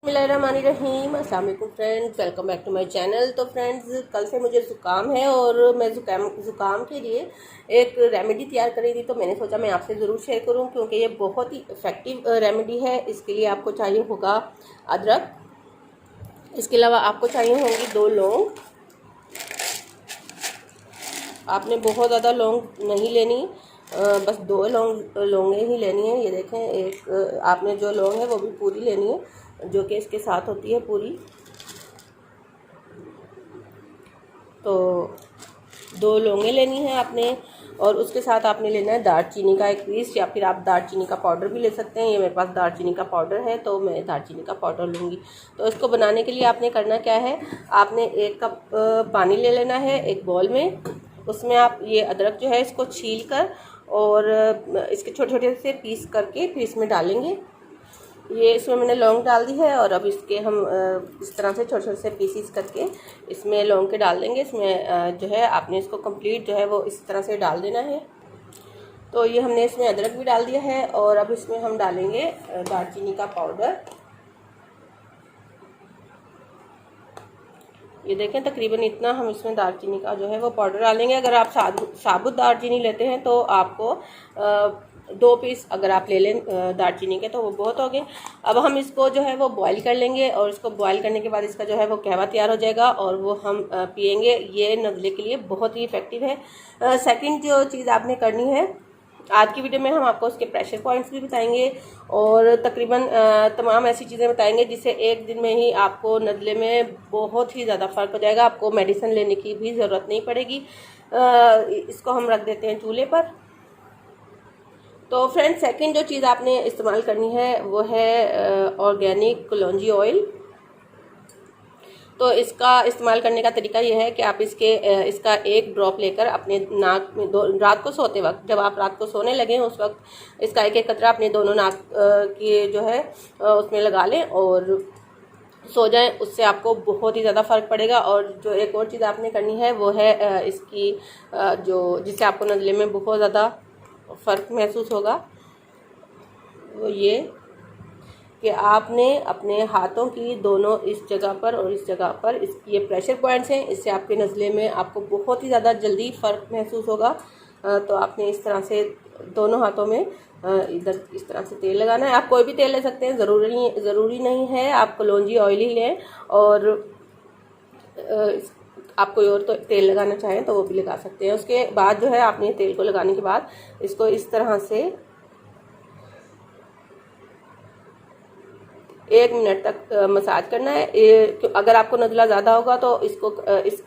बिस्मिल्लाहिर्रहमानिर्रहीम। अस्सलाम वालेकुम friends, welcome back to my channel. तो फ्रेंड्स, कल से मुझे ज़ुकाम है और मैं ज़ुकाम के लिए एक रेमेडी तैयार करी थी, तो मैंने सोचा मैं आपसे ज़रूर शेयर करूं क्योंकि ये बहुत ही इफ़ेक्टिव रेमेडी है। इसके लिए आपको चाहिए होगा अदरक, इसके अलावा आपको चाहिए होंगी 2 लौंग। आपने बहुत ज़्यादा लौंग नहीं लेनी, बस 2 लौंगे ही लेनी है। ये देखें, एक आपने जो लौंग है वो भी पूरी लेनी है, जो कि इसके साथ होती है पूरी। तो 2 लौंगे लेनी है आपने, और उसके साथ आपने लेना है दालचीनी का 1 पीस, या फिर आप दालचीनी का पाउडर भी ले सकते हैं। ये मेरे पास दालचीनी का पाउडर है, तो मैं दालचीनी का पाउडर लूँगी। तो इसको बनाने के लिए आपने करना क्या है, आपने 1 कप पानी ले लेना है एक बाउल में। उसमें आप ये अदरक जो है इसको छील कर और इसके छोटे छोटे से पीस करके फिर इसमें डालेंगे। ये इसमें मैंने लौंग डाल दी है, और अब इसके हम इस तरह से छोटे छोटे से पीसीस करके इसमें लौंग के डाल देंगे। इसमें जो है आपने इसको कंप्लीट जो है वो इस तरह से डाल देना है। तो ये हमने इसमें अदरक भी डाल दिया है, और अब इसमें हम डालेंगे दालचीनी का पाउडर। ये देखें, तकरीबन इतना हम इसमें दालचीनी का जो है वो पाउडर डालेंगे। अगर आप साबुत दालचीनी लेते हैं तो आपको 2 पीस अगर आप ले लें दालचीनी के, तो वो बहुत हो गए। अब हम इसको जो है वो बॉईल कर लेंगे, और इसको बॉईल करने के बाद इसका जो है वो कहवा तैयार हो जाएगा, और वो हम पियेंगे। ये नज़ले के लिए बहुत ही इफ़ेक्टिव है। सेकंड जो चीज़ आपने करनी है, आज की वीडियो में हम आपको उसके प्रेशर पॉइंट्स भी बताएंगे, और तकरीबन तमाम ऐसी चीज़ें बताएंगे जिससे एक दिन में ही आपको नज़ले में बहुत ही ज़्यादा फ़र्क हो जाएगा। आपको मेडिसिन लेने की भी ज़रूरत नहीं पड़ेगी। इसको हम रख देते हैं चूल्हे पर। तो फ्रेंड्स, सेकंड जो चीज़ आपने इस्तेमाल करनी है वो है ऑर्गेनिक कलौंजी ऑयल। तो इसका इस्तेमाल करने का तरीका यह है कि आप इसका 1 ड्रॉप लेकर अपने नाक में रात को सोते वक्त, जब आप रात को सोने लगें उस वक्त इसका 1 कतरा अपने दोनों नाक की जो है उसमें लगा लें और सो जाएं। उससे आपको बहुत ही ज़्यादा फ़र्क पड़ेगा। और जो एक और चीज़ आपने करनी है वो है इसकी जो जिससे आपको नज़ले में बहुत ज़्यादा फ़र्क महसूस होगा, वो ये कि आपने अपने हाथों की दोनों इस जगह पर और इस जगह पर ये प्रेशर पॉइंट्स हैं, इससे आपके नज़ले में आपको बहुत ही ज़्यादा जल्दी फ़र्क महसूस होगा। तो आपने इस तरह से दोनों हाथों में इधर इस तरह से तेल लगाना है। आप कोई भी तेल ले सकते हैं, ज़रूरी नहीं है आप कलौंजी ऑयल ही लें, और आप कोई और तो तेल लगाना चाहें तो वो भी लगा सकते हैं। उसके बाद जो है आपने तेल को लगाने के बाद इसको इस तरह से 1 मिनट तक मसाज करना है। अगर आपको नज़ला ज़्यादा होगा तो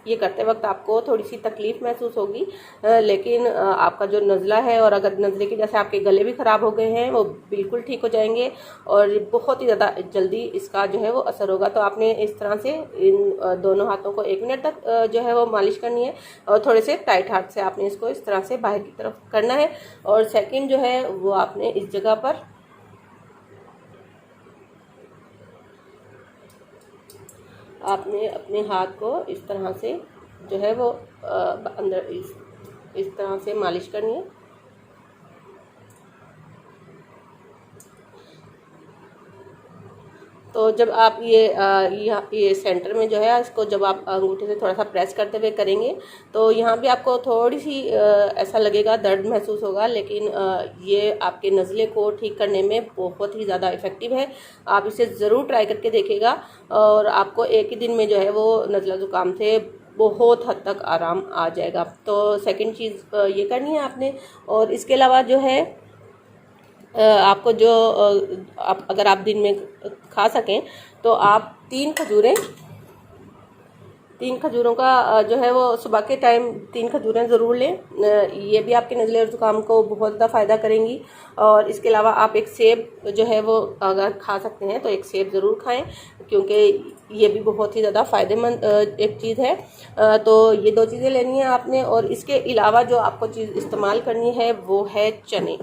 ये करते वक्त आपको थोड़ी सी तकलीफ़ महसूस होगी, लेकिन आपका जो नज़ला है, और अगर नज़ले की जैसे आपके गले भी ख़राब हो गए हैं, वो बिल्कुल ठीक हो जाएंगे, और बहुत ही ज़्यादा जल्दी इसका जो है वो असर होगा। तो आपने इस तरह से इन दोनों हाथों को 1 मिनट तक जो है वो मालिश करनी है, और थोड़े से टाइट हाथ से आपने इसको इस तरह से बाहर की तरफ करना है। और सेकेंड जो है वो आपने इस जगह पर आपने अपने हाथ को इस तरह से जो है वो अंदर इस तरह से मालिश करनी है। तो जब आप ये सेंटर में जो है इसको जब आप अंगूठे से थोड़ा सा प्रेस करते हुए करेंगे, तो यहाँ भी आपको थोड़ी सी ऐसा लगेगा, दर्द महसूस होगा, लेकिन ये आपके नज़ले को ठीक करने में बहुत ही ज़्यादा इफ़ेक्टिव है। आप इसे ज़रूर ट्राई करके देखिएगा, और आपको एक ही दिन में जो है वो नज़ला ज़ुकाम से बहुत हद तक आराम आ जाएगा। तो सेकंड चीज़ ये करनी है आपने। और इसके अलावा जो है आपको जो अगर आप दिन में खा सकें तो आप 3 खजूरों का जो है वो सुबह के टाइम 3 खजूरें ज़रूर लें। ये भी आपके नज़ले और ज़ुकाम को बहुत ज़्यादा फ़ायदा करेंगी। और इसके अलावा आप 1 सेब जो है वो अगर खा सकते हैं तो 1 सेब ज़रूर खाएं, क्योंकि ये भी बहुत ही ज़्यादा फ़ायदेमंद एक चीज़ है। तो ये 2 चीज़ें लेनी है आपने। और इसके अलावा जो आपको चीज़ इस्तेमाल करनी है वो है चने।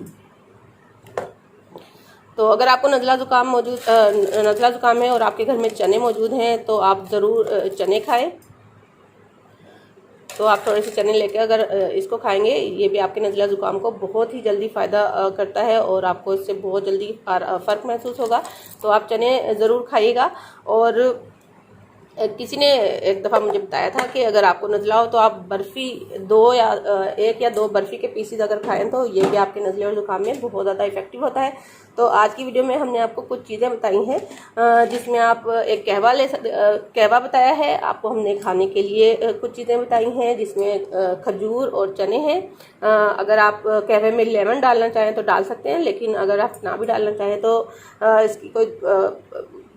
तो अगर आपको नज़ला ज़ुकाम है और आपके घर में चने मौजूद हैं तो आप ज़रूर चने खाएं। तो आप थोड़े से चने लेके अगर इसको खाएंगे, ये भी आपके नज़ला ज़ुकाम को बहुत ही जल्दी फ़ायदा करता है और आपको इससे बहुत जल्दी फ़र्क महसूस होगा। तो आप चने ज़रूर खाइएगा। और किसी ने एक दफ़ा मुझे बताया था कि अगर आपको नज़ला हो तो आप बर्फ़ी एक या दो बर्फ़ी के पीसीज अगर खाएं तो ये भी आपके नज़ले और ज़ुकाम में बहुत ज़्यादा इफ़ेक्टिव होता है। तो आज की वीडियो में हमने आपको कुछ चीज़ें बताई हैं, जिसमें आप एक कहवा बताया है आपको हमने खाने के लिए। कुछ चीज़ें बताई हैं जिसमें खजूर और चने हैं। अगर आप कहवे में लेमन डालना चाहें तो डाल सकते हैं, लेकिन अगर आप ना भी डालना चाहें तो इसकी कोई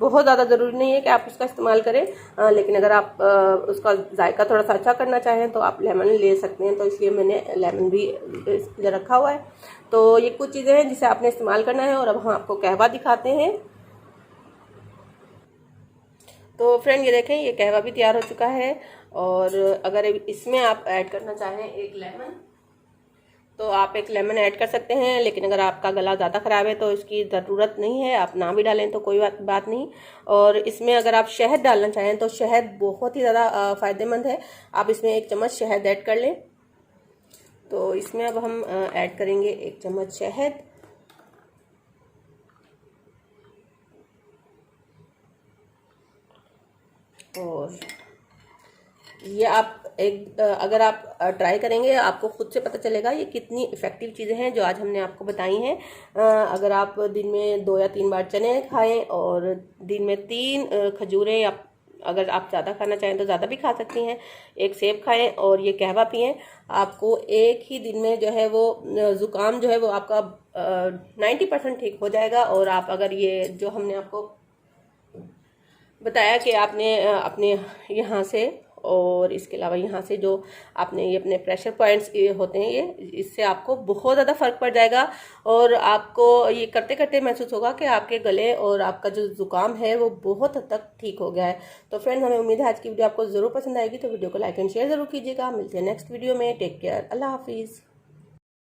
बहुत ज़्यादा ज़रूरी नहीं है कि आप उसका इस्तेमाल करें। लेकिन अगर आप उसका जायका थोड़ा सा अच्छा करना चाहें तो आप लेमन ले सकते हैं। तो इसलिए मैंने लेमन भी इसके लिए रखा हुआ है। तो ये कुछ चीज़ें हैं जिसे आपने इस्तेमाल करना है। और अब हम आपको कहवा दिखाते हैं। तो फ्रेंड ये देखें, ये कहवा भी तैयार हो चुका है। और अगर इसमें आप ऐड करना चाहें एक लेमन, तो आप एक लेमन ऐड कर सकते हैं। लेकिन अगर आपका गला ज़्यादा ख़राब है तो इसकी ज़रूरत नहीं है, आप ना भी डालें तो कोई बात नहीं। और इसमें अगर आप शहद डालना चाहें तो शहद बहुत ही ज़्यादा फ़ायदेमंद है। आप इसमें 1 चम्मच शहद ऐड कर लें। तो इसमें अब हम ऐड करेंगे 1 चम्मच शहद। और ये आप अगर आप ट्राई करेंगे आपको खुद से पता चलेगा ये कितनी इफ़ेक्टिव चीज़ें हैं जो आज हमने आपको बताई हैं। अगर आप दिन में 2 या 3 बार चने खाएं और दिन में 3 खजूरें, या अगर आप ज़्यादा खाना चाहें तो ज़्यादा भी खा सकती हैं, 1 सेब खाएं और ये कहवा पिएं, आपको एक ही दिन में जो है वो ज़ुकाम जो है वो आपका 90% ठीक हो जाएगा। और आप अगर ये जो हमने आपको बताया कि आपने अपने यहाँ से और इसके अलावा यहाँ से जो आपने ये अपने प्रेशर पॉइंट्स होते हैं, ये इससे आपको बहुत ज़्यादा फ़र्क पड़ जाएगा। और आपको ये करते करते महसूस होगा कि आपके गले और आपका जो ज़ुकाम है वो बहुत हद तक ठीक हो गया है। तो फ्रेंड्स, हमें उम्मीद है आज की वीडियो आपको ज़रूर पसंद आएगी। तो वीडियो को लाइक एंड शेयर ज़रूर कीजिएगा। मिलते हैं नेक्स्ट वीडियो में। टेक केयर, अल्लाह हाफिज़।